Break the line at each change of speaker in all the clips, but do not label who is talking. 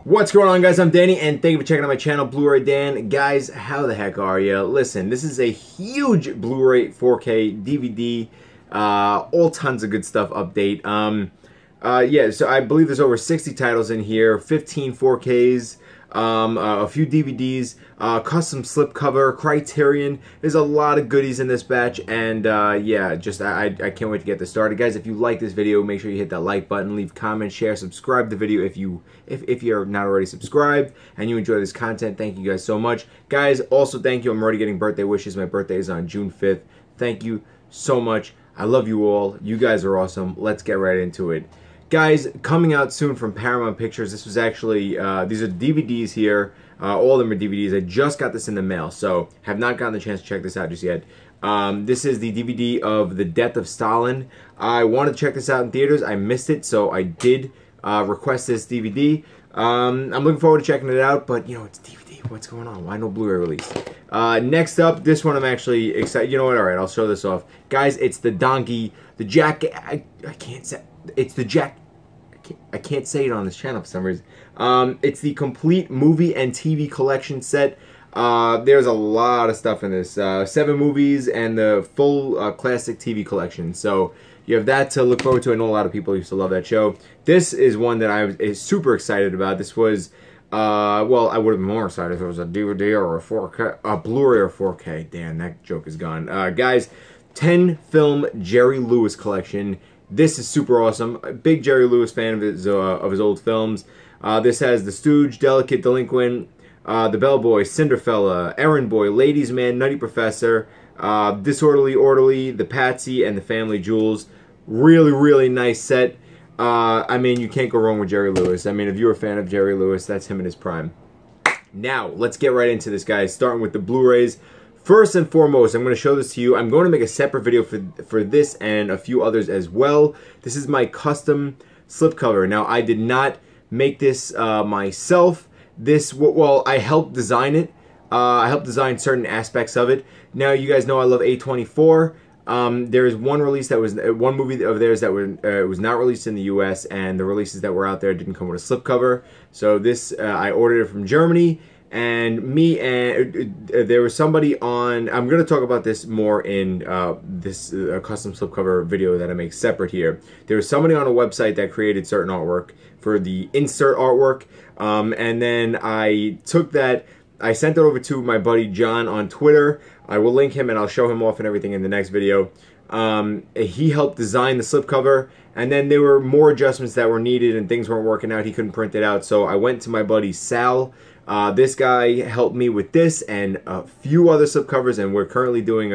What's going on, guys? I'm Danny, and thank you for checking out my channel, Bluray Dan. Guys, how the heck are you? Listen, this is a huge Blu-ray 4K DVD, all tons of good stuff update. Yeah, so I believe there's over 60 titles in here, 15 4Ks, a few DVDs, custom slipcover, Criterion. There's a lot of goodies in this batch, and yeah, just I can't wait to get this started. Guys, if you like this video, make sure you hit that like button, leave comments, share, subscribe to the video if you're not already subscribed and you enjoy this content. Thank you guys so much. Guys, also thank you. I'm already getting birthday wishes. My birthday is on June 5th. Thank you so much. I love you all. You guys are awesome. Let's get right into it. Guys, coming out soon from Paramount Pictures. This was actually, these are DVDs here. All of them are DVDs. I just got this in the mail, so have not gotten the chance to check this out just yet. This is the DVD of The Death of Stalin. I wanted to check this out in theaters. I missed it, so I did request this DVD. I'm looking forward to checking it out, but, you know, it's DVD. What's going on? Why no Blu-ray release? Next up, this one I'm actually excited. You know what? All right, I'll show this off. Guys, it's the donkey, the jack... I can't say... It's the jack... I can't say it on this channel for some reason. It's the complete movie and TV collection set. There's a lot of stuff in this. 7 movies and the full classic TV collection. So you have that to look forward to. I know a lot of people used to love that show. This is one that I was super excited about. This was, well, I would have been more excited if it was a DVD or a 4K, a Blu-ray or 4K. Damn, that joke is gone. Guys, 10 film Jerry Lewis collection. This is super awesome. A big Jerry Lewis fan of his old films. This has The Stooge, Delicate Delinquent, The Bellboy, Cinderfella, Errand Boy, Ladies Man, Nutty Professor, Disorderly Orderly, The Patsy, and The Family Jewels. Really, really nice set. I mean, you can't go wrong with Jerry Lewis. I mean, if you're a fan of Jerry Lewis, that's him in his prime. Now, let's get right into this, guys, starting with the Blu-rays. First and foremost, I'm going to show this to you. I'm going to make a separate video for this and a few others as well. This is my custom slipcover. Now, I did not make this myself. This, well, I helped design it. I helped design certain aspects of it. Now, you guys know I love A24. There is one release that was one movie of theirs that was not released in the U.S. and the releases that were out there didn't come with a slipcover. So this I ordered it from Germany. And me and there was somebody on, I'm going to talk about this more in this custom slipcover video that I make separate here. There was somebody on a website that created certain artwork for the insert artwork. And then I took that, I sent it over to my buddy John on Twitter. I will link him and I'll show him off and everything in the next video. He helped design the slipcover, and then there were more adjustments that were needed and things weren't working out. He couldn't print it out, so I went to my buddy Sal. This guy helped me with this and a few other slipcovers, and we're currently doing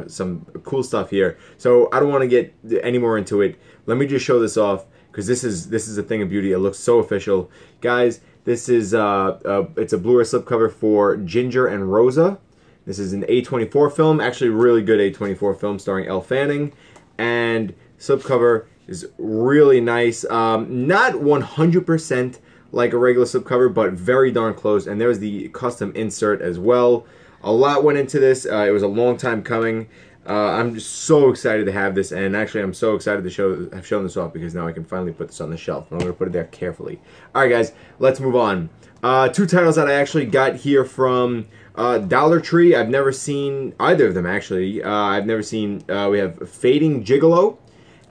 some cool stuff here. So I don't want to get any more into it. Let me just show this off, because this is a thing of beauty. It looks so official, guys. This is it's a Blu-ray slipcover for Ginger and Rosa. This is an A24 film, actually really good A24 film starring Elle Fanning, and slipcover is really nice. Not 100% like a regular slipcover, but very darn close. And there's the custom insert as well. A lot went into this. It was a long time coming. I'm just so excited to have this, and actually I'm so excited to have shown this off because now I can finally put this on the shelf. I'm going to put it there carefully. Alright guys, let's move on. 2 titles that I actually got here from Dollar Tree. I've never seen either of them, actually. I've never seen, we have Fading Gigolo,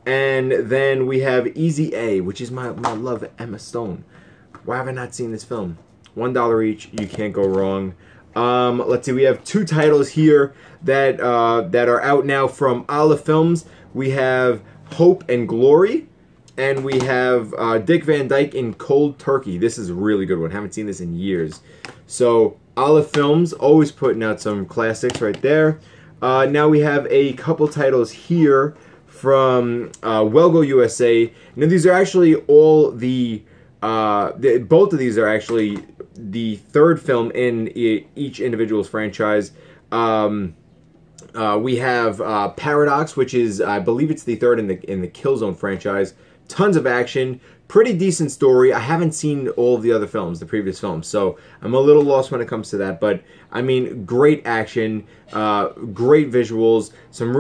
and then we have Easy A, which is my love, Emma Stone. Why have I not seen this film? $1 each, you can't go wrong. Let's see, we have 2 titles here that are out now from Olive Films. We have Hope and Glory, and we have Dick Van Dyke in Cold Turkey. This is a really good one. Haven't seen this in years. So Olive Films, always putting out some classics right there. Now we have a couple titles here from Wellgo USA. Now these are actually all both of these are actually the 3rd film in each individual's franchise. We have Paradox, which is, I believe it's the 3rd in the Killzone franchise. tons of action, pretty decent story. I haven't seen all of the other films, the previous films, so I'm a little lost when it comes to that. But I mean, great action, great visuals, some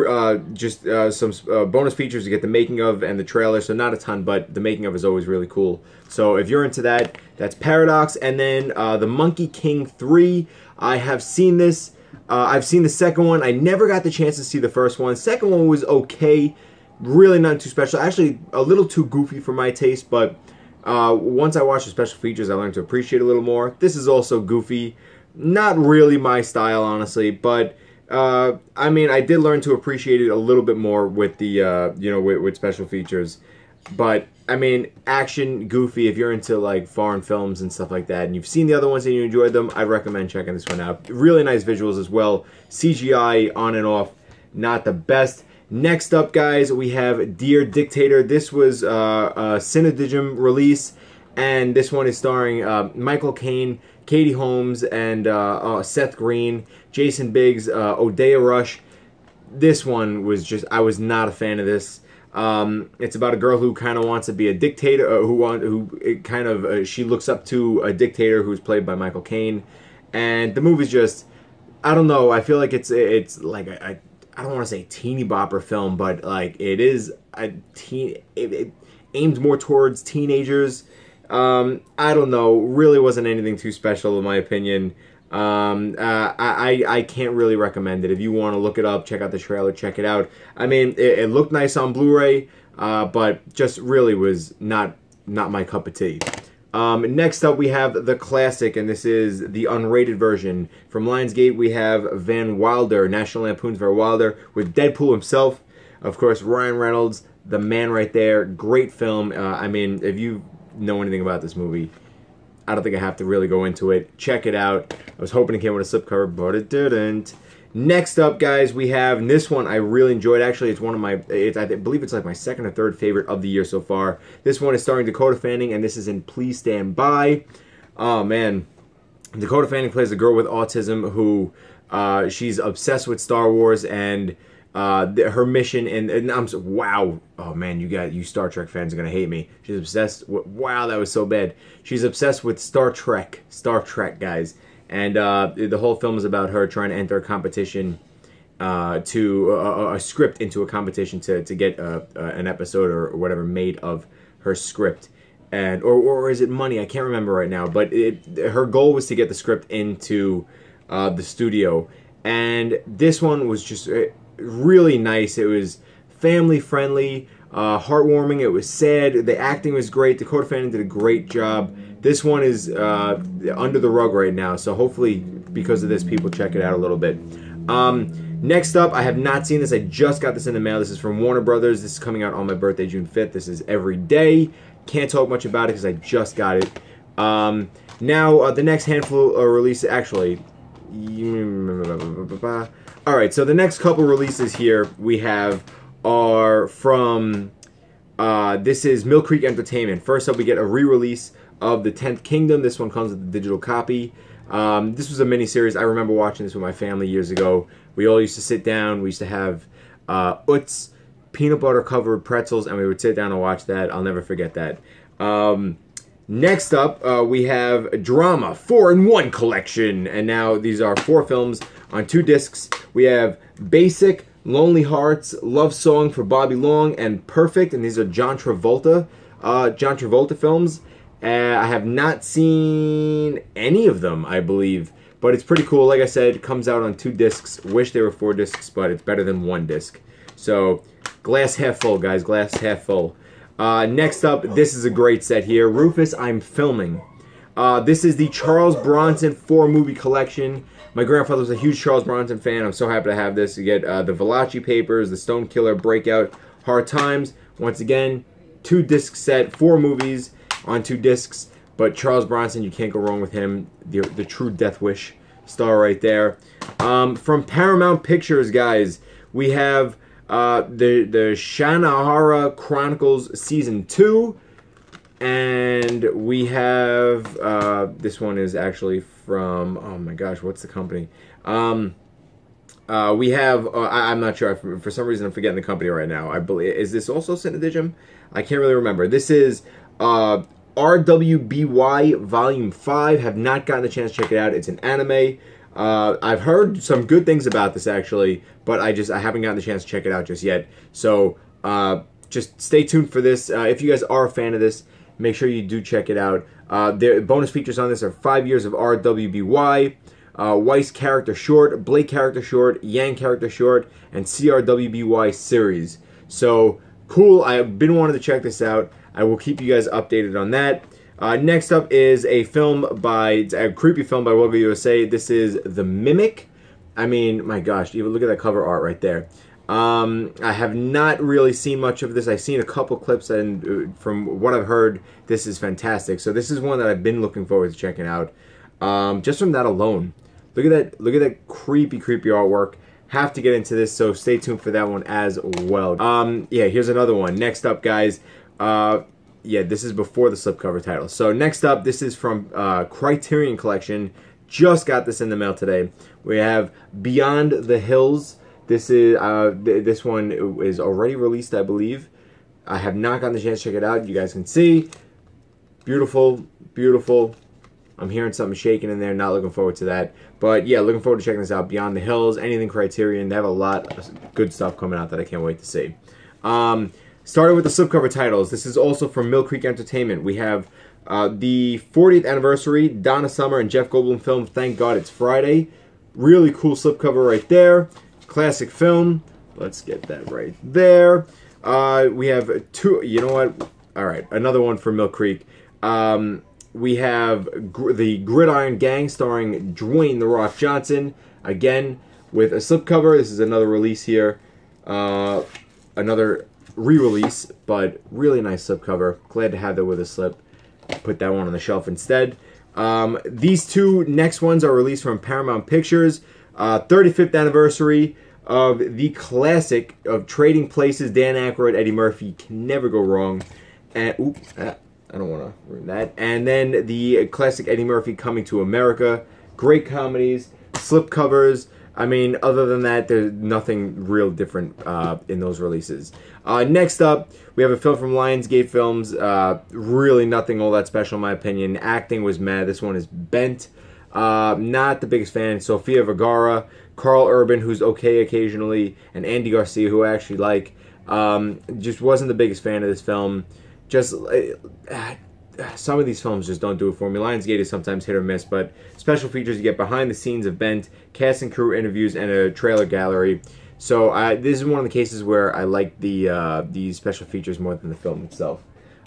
bonus features. You get the making of and the trailer, so not a ton, but the making of is always really cool. So if you're into that, that's Paradox. And then the Monkey King 3, I have seen this. I've seen the second one. I never got the chance to see the first one. Second one was okay. Really not too special. Actually, a little too goofy for my taste, but once I watched the special features, I learned to appreciate it a little more. This is also goofy. Not really my style, honestly, but I mean, I did learn to appreciate it a little bit more with the, you know, with special features. But, I mean, action, goofy, if you're into, like, foreign films and stuff like that, and you've seen the other ones and you enjoyed them, I recommend checking this one out. Really nice visuals as well. CGI on and off, not the best. Next up, guys, we have Dear Dictator. This was a Cinedigm release, and this one is starring Michael Caine, Katie Holmes, and Seth Green, Jason Biggs, Odeya Rush. This one was just, I was not a fan of this. It's about a girl who kind of wants to be a dictator, she looks up to a dictator who's played by Michael Caine, and the movie's just, I don't know, I feel like it's like I don't want to say teeny bopper film, but like it is a it aims more towards teenagers. I don't know, really wasn't anything too special in my opinion. I can't really recommend it. If you want to look it up, check out the trailer, check it out. I mean, it looked nice on Blu-ray, but just really was not my cup of tea. Next up, we have the classic, and this is the unrated version. From Lionsgate, we have Van Wilder, National Lampoon's Van Wilder, with Deadpool himself. Of course, Ryan Reynolds, the man right there. Great film. I mean, if you know anything about this movie, I don't think I have to really go into it. Check it out. I was hoping it came with a slipcover, but it didn't. Next up, guys, we have, and this one I really enjoyed. Actually, it's one of my, I believe it's like my second or third favorite of the year so far. This one is starring Dakota Fanning, and this is in Please Stand By. Oh, man. Dakota Fanning plays a girl with autism who, she's obsessed with Star Wars, and her mission, and I'm so, wow. Oh, man, you Star Trek fans are going to hate me. She's obsessed with, wow, that was so bad. She's obsessed with Star Trek, guys. And the whole film is about her trying to enter a competition, a script into a competition to get an episode or whatever made of her script. And or is it money? I can't remember right now. But her goal was to get the script into the studio. And this one was just really nice. It was family friendly, heartwarming. It was sad. The acting was great. Dakota Fanning did a great job. This one is under the rug right now, so hopefully because of this, people check it out a little bit. Next up, I have not seen this. I just got this in the mail. This is from Warner Brothers. This is coming out on my birthday, June 5th. This is Every Day. Can't talk much about it because I just got it. Now, the next handful of releases, actually... Alright, so the next couple releases here we have are from... this is Mill Creek Entertainment. First up, we get a re-release of The 10th Kingdom. This one comes with a digital copy. This was a miniseries. I remember watching this with my family years ago. We all used to sit down. We used to have Utz, peanut butter covered pretzels, and we would sit down and watch that. I'll never forget that. Next up, we have Drama 4-in-1 Collection. And now these are 4 films on 2 discs. We have Basic, Lonely Hearts, Love Song for Bobby Long, and Perfect. And these are John Travolta films. I have not seen any of them, I believe, but it's pretty cool. Like I said, it comes out on 2 discs. Wish there were 4 discs, but it's better than 1 disc. So, glass half full, guys, glass half full. Next up, this is a great set here. Rufus, I'm Filming. This is the Charles Bronson 4-movie collection. My grandfather was a huge Charles Bronson fan. I'm so happy to have this. You get the Valachi Papers, the Stone Killer, Breakout, Hard Times. Once again, 2-disc set, 4 movies on 2 discs, but Charles Bronson, you can't go wrong with him. The true Death Wish star right there. From Paramount Pictures, guys, we have the Shannahara Chronicles Season 2, and we have this one is actually from, oh my gosh, what's the company? We have, I'm not sure, for some reason I'm forgetting the company right now. I believe, is this also Cinedigm? I can't really remember. This is RWBY Volume 5. Have not gotten the chance to check it out. It's an anime. I've heard some good things about this actually, but I haven't gotten the chance to check it out just yet. So just stay tuned for this. If you guys are a fan of this, make sure you do check it out. The bonus features on this are 5 years of RWBY, Weiss character short, Blake character short, Yang character short, and CRWBY series. So cool. I've been wanting to check this out. I will keep you guys updated on that. Next up is a film it's a creepy film by RWBY USA. This is The Mimic. I mean, my gosh, even look at that cover art right there. I have not really seen much of this. I've seen a couple clips, and from what I've heard, this is fantastic. So this is one that I've been looking forward to checking out. Just from that alone. Look at that creepy artwork. Have to get into this, so stay tuned for that one as well. Yeah, here's another one. Next up, guys. Yeah, this is before the slipcover title. So next up, this is from Criterion Collection. Just got this in the mail today. We have Beyond the Hills. This is this one is already released, I believe. I have not gotten the chance to check it out. You guys can see. Beautiful, beautiful. I'm hearing something shaking in there. Not looking forward to that. But yeah, looking forward to checking this out. Beyond the Hills, anything Criterion. They have a lot of good stuff coming out that I can't wait to see. Starting with the slipcover titles. This is also from Mill Creek Entertainment. We have the 40th anniversary Donna Summer and Jeff Goldblum film, Thank God It's Friday. Really cool slipcover right there. Classic film. Let's get that right there. We have two. You know what? All right, another one from Mill Creek. We have the Gridiron Gang starring Dwayne "The Rock" Johnson. Again, with a slipcover. This is another release here. Another re-release, but really nice slipcover. Glad to have that with a slip. Put that one on the shelf instead. These two next ones are released from Paramount Pictures. 35th anniversary of the classic of Trading Places. Dan Aykroyd, Eddie Murphy, can never go wrong. And I don't want to ruin that. And then the classic Eddie Murphy, Coming to America. Great comedies, slipcovers. I mean, other than that, there's nothing real different in those releases. Next up, we have a film from Lionsgate Films. Really nothing all that special in my opinion. Acting was meh. This one is Bent. Not the biggest fan. Sofia Vergara, Carl Urban, who's okay occasionally, and Andy Garcia, who I actually like. Just wasn't the biggest fan of this film. Just some of these films just don't do it for me. Lionsgate is sometimes hit or miss, but special features, you get behind the scenes of Bent, cast and crew interviews, and a trailer gallery. So this is one of the cases where I like the special features more than the film itself.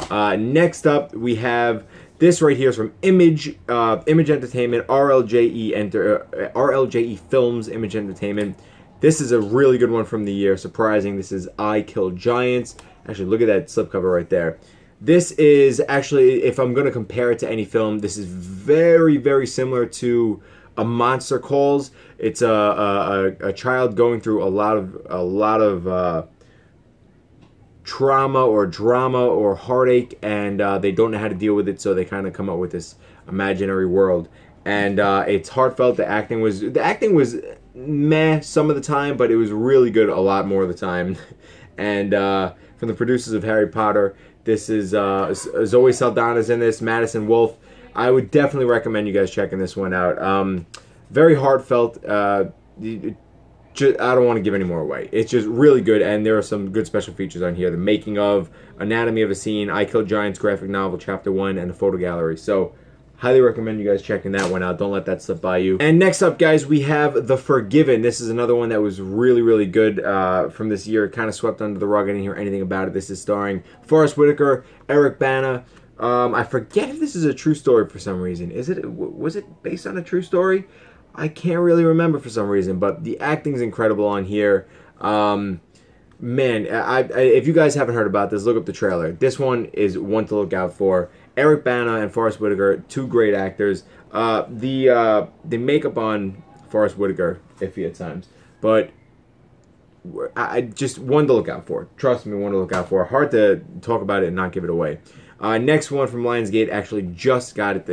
Next up, we have this right here is from Image Entertainment, RLJE Films, Image Entertainment. This is a really good one from the year. Surprising. This is I Kill Giants. Actually, look at that slipcover right there. This is actually, if I'm going to compare it to any film, this is very, very similar to A Monster Calls. It's a child going through a lot of trauma or drama or heartache, and they don't know how to deal with it, so they kind of come up with this imaginary world. And it's heartfelt. The acting was meh some of the time, but it was really good a lot more of the time. And from the producers of Harry Potter, this is Zoe Saldana's in this, Madison Wolfe. I would definitely recommend you guys checking this one out. Very heartfelt. I don't want to give any more away. It's just really good, and there are some good special features on here. The making of, anatomy of a scene, I Kill Giants graphic novel, chapter 1, and a photo gallery. So, highly recommend you guys checking that one out. Don't let that slip by you. And next up, guys, we have The Forgiven. This is another one that was really, really good from this year. It kind of swept under the rug. I didn't hear anything about it. This is starring Forrest Whitaker, Eric Bana. I forget if this is a true story for some reason. Was it based on a true story? I can't really remember for some reason, but the acting's incredible on here. Man, if you guys haven't heard about this, look up the trailer. This one is one to look out for. Eric Bana and Forrest Whitaker, two great actors. The makeup on Forrest Whitaker, iffy at times, but just one to look out for. Trust me, one to look out for. Hard to talk about it and not give it away. Next one from Lionsgate, actually just got it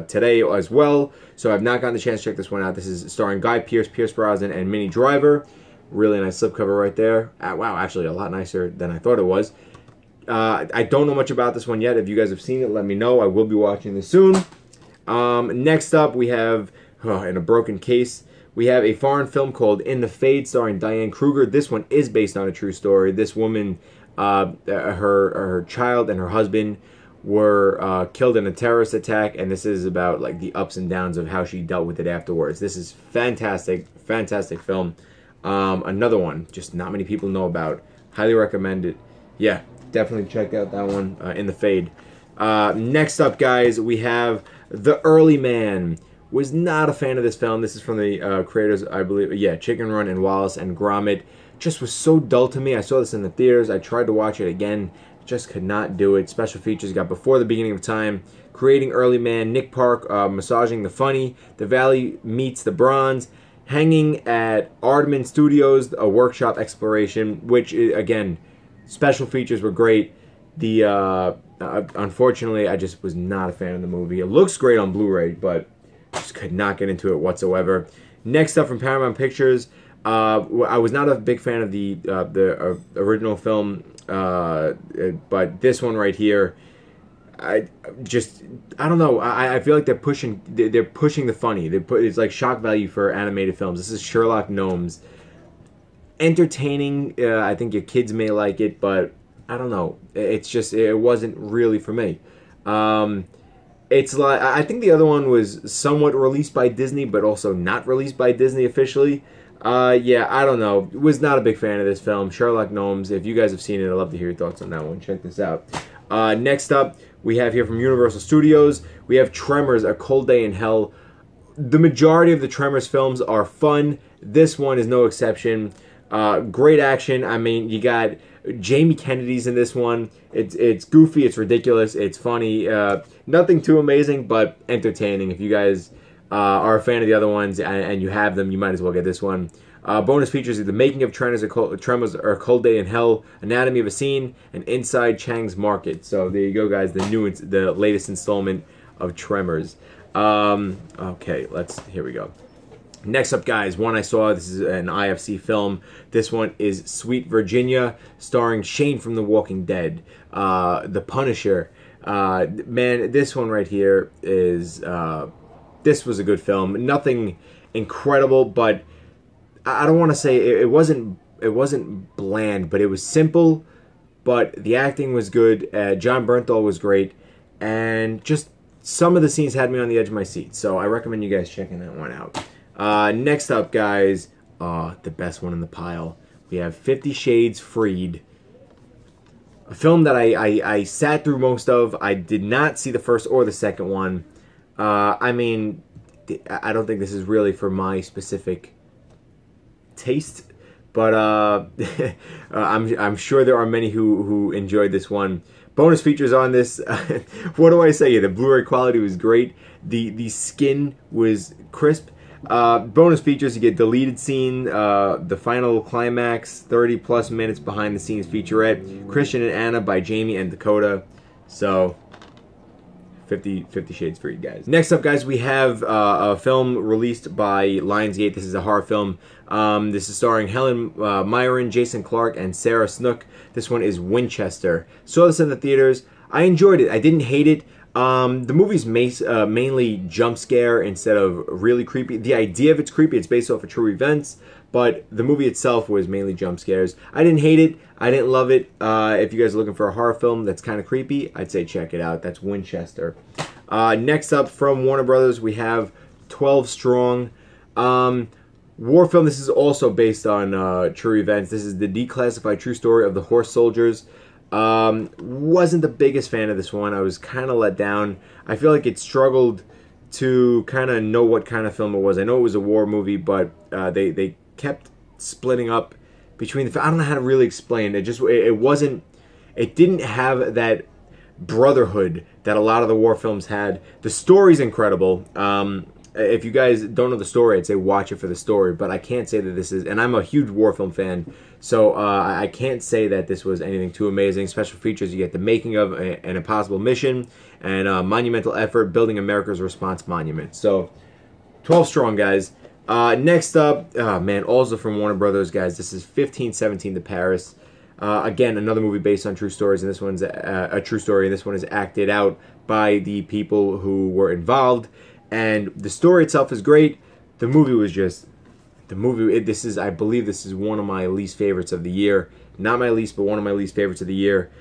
today as well, so I've not gotten the chance to check this one out. This is starring Guy Pearce, Pierce Brosnan, and Minnie Driver. Really nice slipcover right there. Wow, actually a lot nicer than I thought it was. I don't know much about this one yet. If you guys have seen it, let me know. I will be watching this soon. Next up, we have, in a broken case, we have a foreign film called In the Fade, starring Diane Kruger. This one is based on a true story. This woman, her child and her husband were killed in a terrorist attack, and this is about like the ups and downs of how she dealt with it afterwards. This is fantastic, fantastic film. Another one, just not many people know about. Highly recommend it. Yeah, definitely check out that one, In the Fade. Next up, guys, we have The Early Man. Was not a fan of this film. This is from the creators, I believe, yeah, Chicken Run and Wallace and Gromit. Just was so dull to me. I saw this in the theaters. I tried to watch it again. Just could not do it. Special features got Before the Beginning of Time, Creating Early Man, Nick Park massaging the funny, The Valley Meets the Bronze, Hanging at Aardman Studios, a workshop exploration, which, again, special features were great. The unfortunately, I just was not a fan of the movie. It looks great on Blu-ray, but just could not get into it whatsoever. Next up from Paramount Pictures, I was not a big fan of the original film, but this one right here, I don't know. I feel like they're pushing the funny. It's like shock value for animated films. This is Sherlock Gnomes. Entertaining. I think your kids may like it, but I don't know. It wasn't really for me. It's like, I think the other one was somewhat released by Disney, but also not released by Disney officially. Yeah, I don't know. Was not a big fan of this film, Sherlock Gnomes. If you guys have seen it, I'd love to hear your thoughts on that one. Check this out. Next up, we have here from Universal Studios, we have Tremors, A Cold Day in Hell. The majority of the Tremors films are fun. This one is no exception. Great action. I mean, you got Jamie Kennedy's in this one. It's goofy, it's ridiculous, it's funny. Nothing too amazing, but entertaining. If you guys are a fan of the other ones and you have them, you might as well get this one. Bonus features are The Making of Tremors, or Cold Day in Hell, Anatomy of a Scene, and Inside Chang's Market. So there you go, guys. The latest installment of Tremors. Okay, here we go. Next up, guys, one I saw, this is an IFC film. This one is Sweet Virginia, starring Shane from The Walking Dead, The Punisher. Man, this one right here is, this was a good film. Nothing incredible, but I don't want to say, it wasn't bland, but it was simple, but the acting was good. John Bernthal was great, and just some of the scenes had me on the edge of my seat, so I recommend you guys checking that one out. Next up, guys, the best one in the pile. We have 50 Shades Freed. A film that I sat through most of. I did not see the first or the second one. I mean, I don't think this is really for my specific taste, but I'm sure there are many who enjoyed this one. Bonus features on this. What do I say? The Blu-ray quality was great. The skin was crisp. Bonus features, you get deleted scene, the final climax, 30+ minutes behind the scenes featurette, Christian and Anna by Jamie and Dakota. So 50 Shades Freed, guys. Next up, guys, we have a film released by Lionsgate. This is a horror film. This is starring Helen Mirren, Jason Clarke, and Sarah Snook. This one is Winchester. Saw this in the theaters. I enjoyed it. I didn't hate it. The movie's mainly jump scare instead of really creepy. The idea of it's creepy. It's based off of true events, but the movie itself was mainly jump scares. I didn't hate it. I didn't love it. If you guys are looking for a horror film that's kind of creepy, I'd say check it out. That's Winchester. Next up from Warner Brothers, we have 12 Strong. War film. This is also based on true events. This is the declassified true story of the horse soldiers. Wasn't the biggest fan of this one. I was kind of let down. I feel like it struggled to kind of know what kind of film it was. I know it was a war movie, but they kept splitting up between the. I don't know how to really explain it. It didn't have that brotherhood that a lot of the war films had. The story's incredible. if you guys don't know the story, I'd say watch it for the story, but I can't say that this is, and I'm a huge war film fan, so I can't say that this was anything too amazing. Special features, you get the making of an impossible mission, and a monumental effort building America's response monument. So, 12 strong, guys. Next up, man, also from Warner Brothers, guys, this is 1517 to Paris. Again, another movie based on true stories, and this one's a true story, and this one is acted out by the people who were involved. And the story itself is great. The movie was just, I believe this is one of my least favorites of the year. Not my least, but one of my least favorites of the year.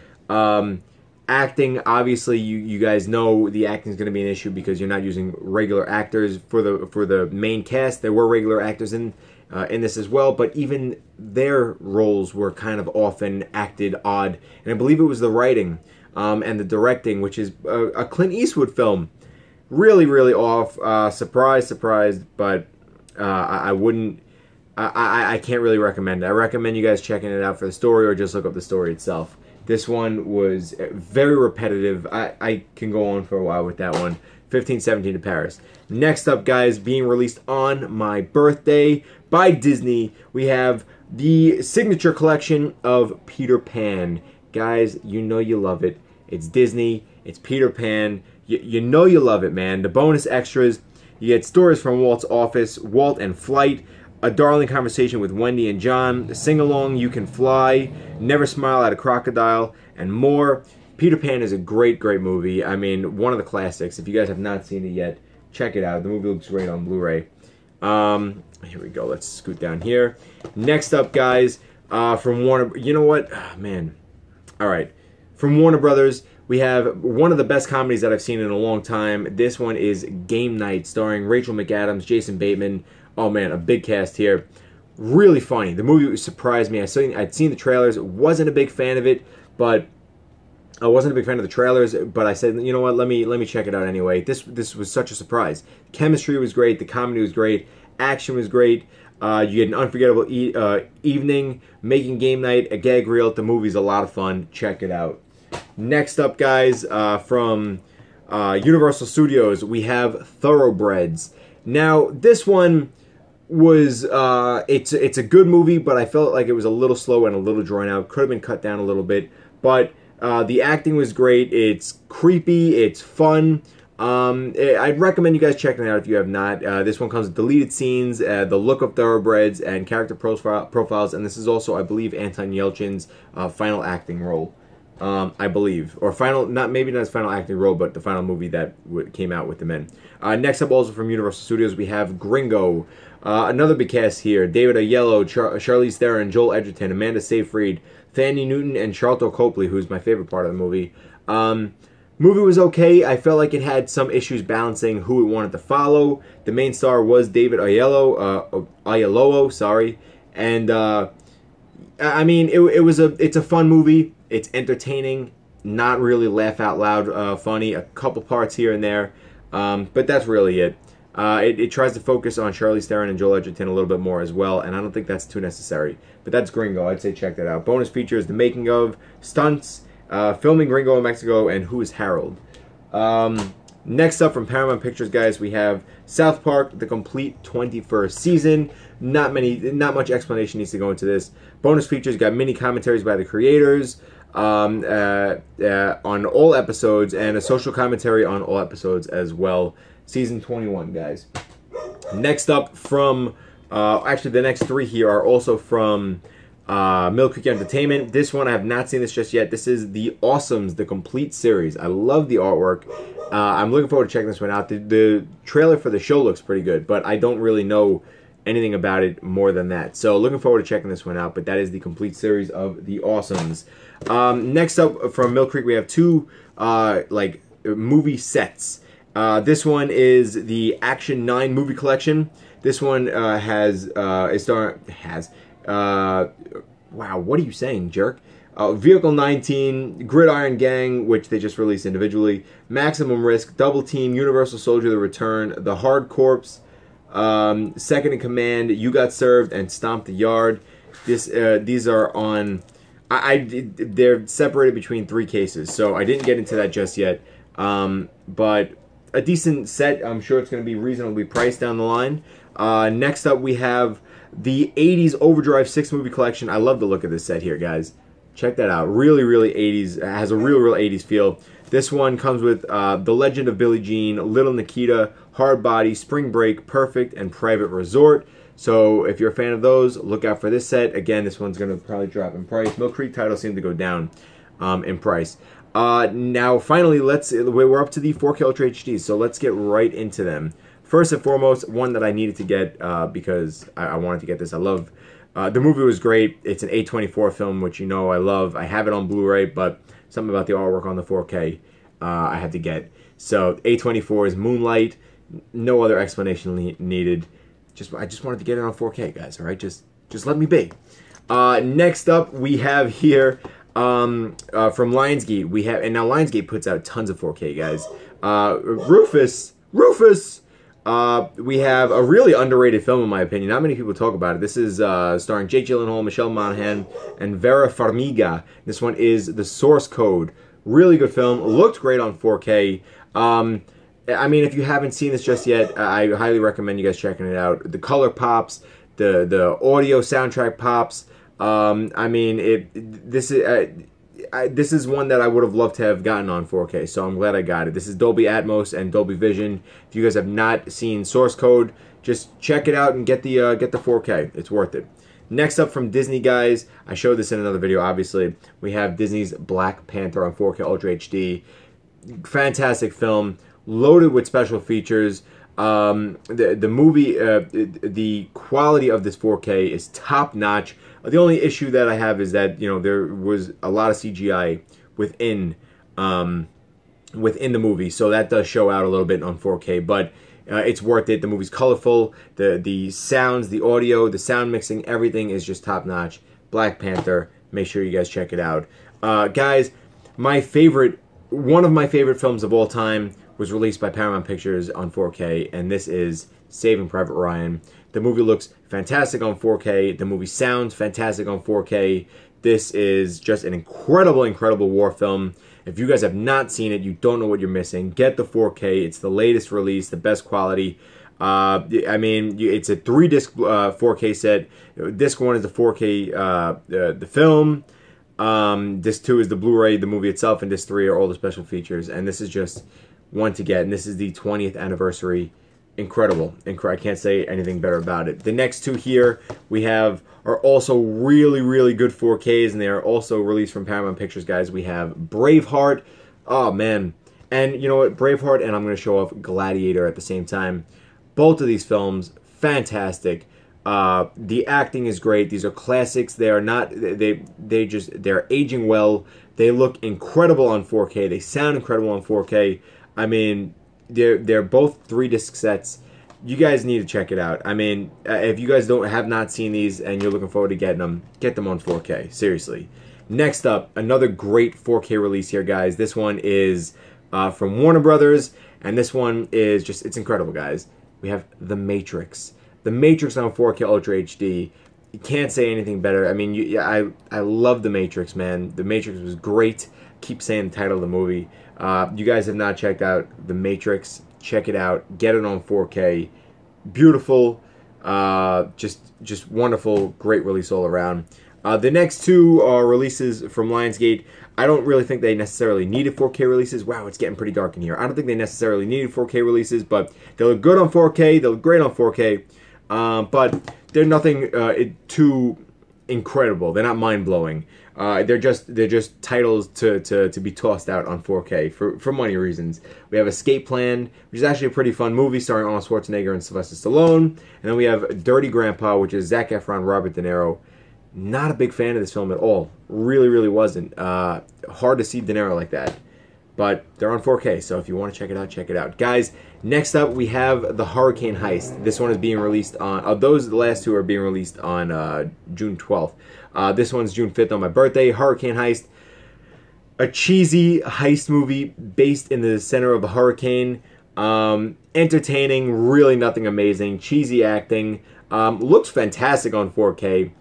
Acting, obviously, you guys know the acting is going to be an issue because you're not using regular actors for the main cast. There were regular actors in this as well, but even their roles were kind of often acted odd. And I believe it was the writing and the directing, which is a Clint Eastwood film. Really, really off. Surprised, but I wouldn't. I can't really recommend it. I recommend you guys checking it out for the story or just look up the story itself. This one was very repetitive. I can go on for a while with that one. 1517 to Paris. Next up, guys, being released on my birthday by Disney, we have the signature collection of Peter Pan. Guys, you know you love it. It's Disney. It's Peter Pan. You know you love it, man. The bonus extras, you get stories from Walt's office, Walt and Flight, a darling conversation with Wendy and John, the sing-along You Can Fly, Never Smile at a Crocodile, and more. Peter Pan is a great, great movie. I mean, one of the classics. If you guys have not seen it yet, check it out. The movie looks great on Blu-ray. Here we go. Let's scoot down here. Next up, guys, from Warner... You know what? Oh, man. All right. From Warner Brothers, we have one of the best comedies that I've seen in a long time. This one is Game Night, starring Rachel McAdams, Jason Bateman. Oh, man, a big cast here. Really funny. The movie surprised me. I'd seen the trailers. Wasn't a big fan of it, but... I wasn't a big fan of the trailers, but I said, you know what, let me check it out anyway. This was such a surprise. Chemistry was great. The comedy was great. Action was great. You get an unforgettable evening, making game night, a gag reel. The movie's a lot of fun. Check it out. Next up, guys, from Universal Studios, we have Thoroughbreds. Now, this one was, it's a good movie, but I felt like it was a little slow and a little drawn out. Could have been cut down a little bit, but... the acting was great. It's creepy. It's fun. I'd recommend you guys checking it out if you have not. This one comes with deleted scenes, the look of Thoroughbreds, and character profiles. And this is also, I believe, Anton Yelchin's final acting role. I believe. Or final, maybe not his final acting role, but the final movie that came out with the men. Next up, also from Universal Studios, we have Gringo. Another big cast here. David Oyelowo, Charlize Theron, Joel Edgerton, Amanda Seyfried, Thandie Newton, and Charlton Copley, who's my favorite part of the movie. Movie was okay. I felt like it had some issues balancing who it wanted to follow. The main star was David Oyelowo, sorry. And, I mean, it's a fun movie. It's entertaining, not really laugh out loud funny. A couple parts here and there, but that's really it. It tries to focus on Charlize Theron and Joel Edgerton a little bit more as well, and I don't think that's too necessary. But that's Gringo. I'd say check that out. Bonus features, the making of, stunts, filming Gringo in Mexico, and Who is Harold. Next up from Paramount Pictures, guys, we have South Park, the complete 21st season. Not much explanation needs to go into this. Bonus features, got mini commentaries by the creators on all episodes, and a social commentary on all episodes as well. Season 21, guys. Next up from, actually the next three here are also from Mill Creek Entertainment. This one, I have not seen this just yet. This is The Awesomes, the complete series. I love the artwork. I'm looking forward to checking this one out. The trailer for the show looks pretty good, but I don't really know anything about it more than that. So looking forward to checking this one out, but that is the complete series of The Awesomes. Next up from Mill Creek, we have two like movie sets. This one is the Action 9 movie collection. This one wow, what are you saying, jerk? Vehicle 19, Gridiron Gang, which they just released individually, Maximum Risk, Double Team, Universal Soldier: The Return, The Hard Corps, Second in Command, You Got Served, and Stomp the Yard. These are on... they're separated between three cases, so I didn't get into that just yet. But a decent set. I'm sure it's going to be reasonably priced down the line. Next up, we have the 80s Overdrive 6-movie collection. I love the look of this set here, guys. Check that out. Really, really 80s. It has a real 80s feel. This one comes with The Legend of Billie Jean, Little Nikita, Hard Body, Spring Break, Perfect, and Private Resort. So if you're a fan of those, look out for this set. Again, this one's going to probably drop in price. Mill Creek titles seem to go down in price. Now, finally, we're up to the 4K Ultra HD, so let's get right into them. First and foremost, one that I needed to get because I wanted to get this. I love the movie was great. It's an A24 film, which you know I love. I have it on Blu-ray, but something about the artwork on the 4K I had to get. So A24 is Moonlight. No other explanation needed. I just wanted to get it on 4K, guys. All right, just let me be. Next up, we have here from Lionsgate. And now Lionsgate puts out tons of 4K, guys. Rufus. We have a really underrated film, in my opinion. Not many people talk about it. This is starring Jake Gyllenhaal, Michelle Monaghan, and Vera Farmiga. This one is The Source Code. Really good film. Looked great on 4K. I mean, if you haven't seen this just yet, I highly recommend you guys checking it out. The color pops, the audio soundtrack pops. I mean, this is one that I would have loved to have gotten on 4K, so I'm glad I got it. This is Dolby Atmos and Dolby Vision. If you guys have not seen Source Code, just check it out and get the 4K. It's worth it. Next up from Disney, guys, I showed this in another video, obviously. We have Disney's Black Panther on 4K Ultra HD. Fantastic film, loaded with special features. The movie, the quality of this 4K is top notch. The only issue that I have is that, you know, there was a lot of CGI within the movie, so that does show out a little bit on 4K, but it's worth it. The movie's colorful, the sounds, the audio, the sound mixing, everything is just top notch. Black Panther, make sure you guys check it out. Guys, one of my favorite films of all time was released by Paramount Pictures on 4K, and this is Saving Private Ryan. The movie looks fantastic on 4K. The movie sounds fantastic on 4K. This is just an incredible war film. If you guys have not seen it, you don't know what you're missing. Get the 4K. It's the latest release, the best quality. I mean, it's a 3-disc 4K set. Disc 1 is the 4K, the film. Disc 2 is the Blu-ray, the movie itself, and Disc 3 are all the special features. And this is just one to get. And this is the 20th anniversary. Incredible. I can't say anything better about it. The next two here we have are also really good 4Ks, and they are also released from Paramount Pictures, guys. We have Braveheart. Oh, man. And you know what? Braveheart, and I'm going to show off Gladiator at the same time. Both of these films, fantastic. The acting is great. These are classics. They are not, they're aging well. They look incredible on 4K. They sound incredible on 4K. I mean, they're both 3-disc sets. You guys need to check it out. I mean, if you guys have not seen these and you're looking forward to getting them, get them on 4K. Seriously. Next up, another great 4K release here, guys. This one is from Warner Brothers, and this one is just, it's incredible, guys. We have The Matrix. The Matrix on 4K Ultra HD. You can't say anything better. I mean, I love The Matrix, man. The Matrix was great. Keep saying the title of the movie. You guys have not checked out The Matrix. Check it out. Get it on 4K. Beautiful. Just wonderful. Great release all around. The next two are releases from Lionsgate. I don't really think they necessarily needed 4K releases. Wow, it's getting pretty dark in here. I don't think they necessarily needed 4K releases, but they look good on 4K. They look great on 4K. But they're nothing too incredible. They're not mind-blowing. They're just titles to be tossed out on 4K for money reasons. We have Escape Plan, which is actually a pretty fun movie starring Arnold Schwarzenegger and Sylvester Stallone. And then we have Dirty Grandpa, which is Zac Efron, Robert De Niro. Not a big fan of this film at all. Really wasn't. Hard to see De Niro like that. But they're on 4K, so if you want to check it out, check it out. Guys, next up we have the Hurricane Heist. This one is being released on, the last two are being released on June 12th. This one's June 5th on my birthday. Hurricane Heist. A cheesy heist movie based in the center of a hurricane. Entertaining, really nothing amazing. Cheesy acting. Looks fantastic on 4K.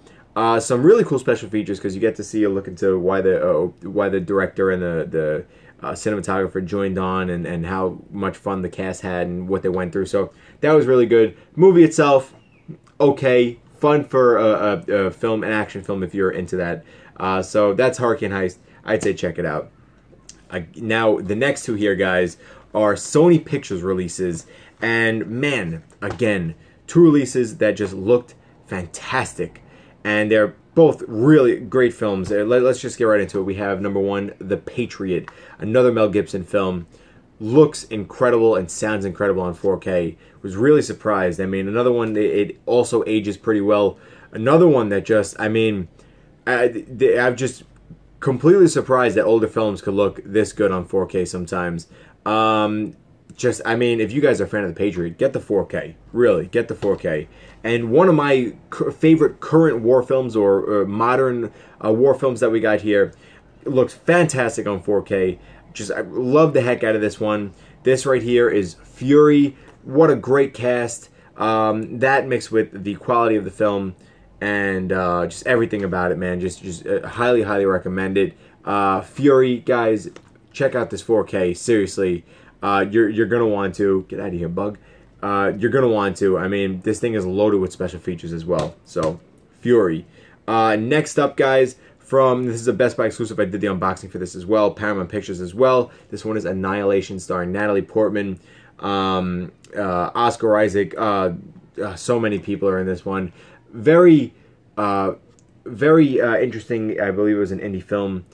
Some really cool special features because you get to see a look into why the director and the cinematographer joined on, and how much fun the cast had and what they went through. So that was really good. Movie itself, okay, fun for a film, an action film if you're into that. So that's Hurricane Heist. I'd say check it out. Now the next two here, guys, are Sony Pictures releases, and man, again, two releases that just looked fantastic, and they're both really great films. Let's just get right into it. We have number one, The Patriot, another Mel Gibson film. Looks incredible and sounds incredible on 4K. Was really surprised. I mean, another one, it also ages pretty well. Another one that just, I mean, I'm just completely surprised that older films could look this good on 4K sometimes. I mean, if you guys are a fan of The Patriot, get the 4K. Really, get the 4K. And one of my favorite current war films or modern war films that we got here looks fantastic on 4K. I love the heck out of this one. This right here is Fury. What a great cast. That mixed with the quality of the film and just everything about it, man. Just highly, highly recommend it. Fury, guys, check out this 4K. Seriously, you're gonna want to get out of here, bug. You're gonna want to. I mean, this thing is loaded with special features as well. So, Fury. Next up, guys. This is a Best Buy exclusive. I did the unboxing for this as well. Paramount Pictures as well. This one is Annihilation, starring Natalie Portman, Oscar Isaac. So many people are in this one. Very interesting. I believe it was an indie film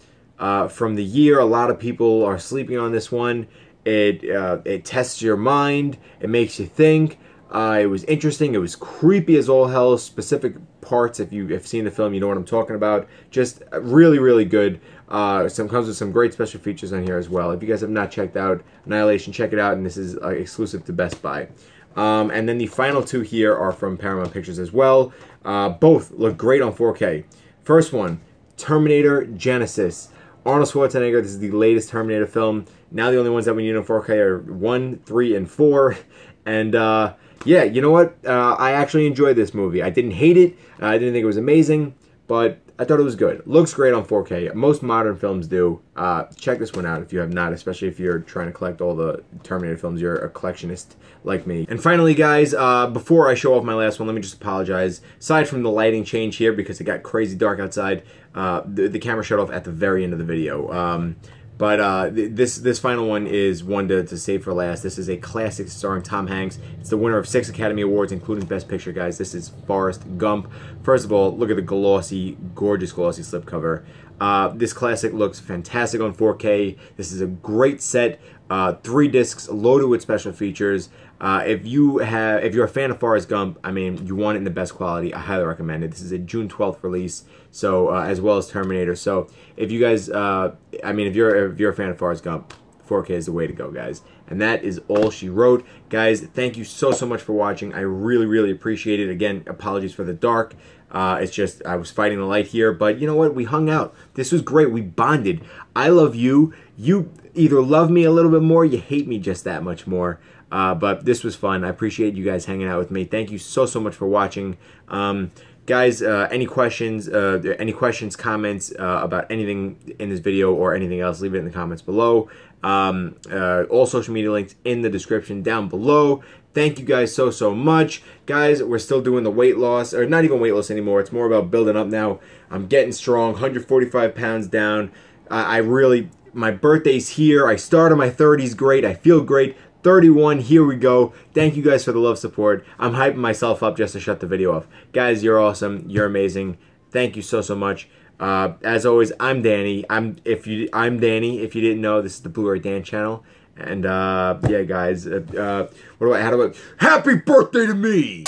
from the year. A lot of people are sleeping on this one. It tests your mind. It makes you think. It was interesting. It was creepy as all hell. Specific parts, if you have seen the film, you know what I'm talking about. Just really, really good. Comes with some great special features on here as well. If you guys have not checked out Annihilation, check it out. And this is exclusive to Best Buy. And then the final two here are from Paramount Pictures as well. Both look great on 4K. First one, Terminator Genisys. Arnold Schwarzenegger. This is the latest Terminator film. Now the only ones that we need on 4K are 1, 3, and 4. And yeah, you know what? I actually enjoyed this movie. I didn't hate it. I didn't think it was amazing, but I thought it was good. Looks great on 4K. Most modern films do. Check this one out if you have not, especially if you're trying to collect all the Terminator films. You're a collectionist like me. And finally, guys, before I show off my last one, let me just apologize. Aside from the lighting change here, because it got crazy dark outside, the camera shut off at the very end of the video. But this final one is one to save for last. This is a classic starring Tom Hanks. It's the winner of 6 Academy Awards, including Best Picture, guys. This is Forrest Gump. First of all, look at the glossy, gorgeous glossy slipcover. This classic looks fantastic on 4K. This is a great set. 3 discs loaded with special features. If you're a fan of Forrest Gump, I mean, you want it in the best quality. I highly recommend it. This is a June 12th release, so as well as Terminator. So if you guys, I mean, if you're a fan of Forrest Gump, 4K is the way to go, guys. And that is all she wrote, guys. Thank you so much for watching. I really, really appreciate it. Again, apologies for the dark. It's just I was fighting the light here, but you know what? We hung out. This was great. We bonded. I love you. You either love me a little bit more, you hate me just that much more. But this was fun. I appreciate you guys hanging out with me. Thank you so much for watching. Guys, any questions, comments about anything in this video or anything else, leave it in the comments below. All social media links in the description down below. Thank you guys so much. Guys, we're still doing the weight loss, or not even weight loss anymore. It's more about building up now. I'm getting strong, 145 pounds down. My birthday's here. I started my 30s great. I feel great. 31, here we go. Thank you guys for the love, support. I'm hyping myself up just to shut the video off. Guys, you're awesome. You're amazing. Thank you so much. As always, I'm Danny. I'm Danny. If you didn't know, this is the Bluray Dan channel. And yeah, guys, how do I happy birthday to me!